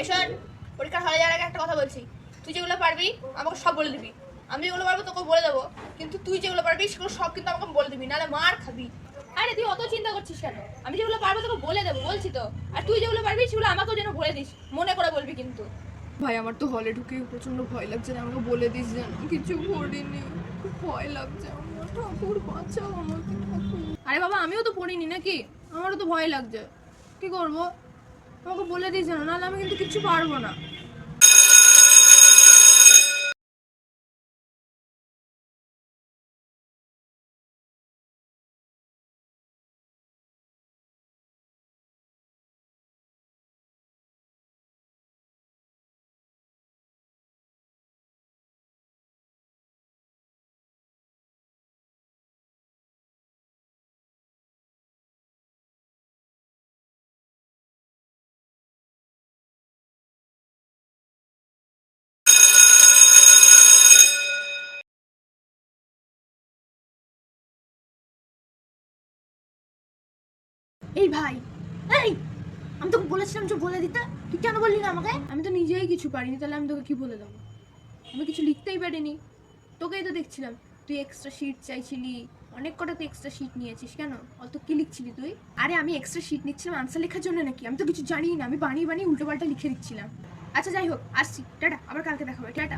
এই শোন, পরীক্ষার হলে যাওয়ার আগে একটা কথা বলছি, তুই যেগুলো পারবি আমাকে সব বলে দিবি। আমি যেগুলো পারবো তোকে বলে দেবো, কিন্তু তুই যেগুলো পারবি সেগুলো সব কিন্তু আমাকে বলে দিবি, নাহলে মার খাবি। আরে তুই অত চিন্তা করছিস কেন? আমি যেগুলো পারবো তোকে বলে দেবো, বলছি তো। আর তুই যেগুলো পারবি সেগুলো আমাকেও যেন বলে দিস, মনে করে বলবি কিন্তু। ভাই আমার তো হলে ঢুকে প্রচন্ড ভয় লাগছে, আমাকে বলে দিস যেন কিছু পড়িনি, খুব ভয় লাগছে আমার। ঠাকুর বাঁচাও আমাকে ঠাকুর। আরে বাবা, আমিও তো পড়িনি নাকি, আমারও তো ভয় লাগছে। কি করবো? আমাকে বলে দিস যেন, নাহলে আমি কিন্তু কিচ্ছু পারবো না। এই ভাই, এই, আমি তোকে বলেছিলাম যে বলে দিতে, তুই কেন বললি না আমাকে? আমি তো নিজেই কিছু পারিনি, তাহলে আমি তোকে কি বলে দেবো? আমি কিছু লিখতেই পারিনি। তোকেই তো দেখছিলাম, তুই এক্সট্রা শিট চাইছিলি, অনেক কটা তুই এক্সট্রা শিট নিয়েছিস, কেন? অত কি লিখছিলি তুই? আরে আমি এক্সট্রা শিট নিচ্ছিলাম আনসার লেখার জন্য নাকি? আমি তো কিছু জানিই না, আমি বানিয়ে বানিয়ে উল্টো পাল্টা লিখে দিচ্ছিলাম। আচ্ছা যাই হোক, আসছি, টাটা, আবার কালকে দেখা হবে, টাটা।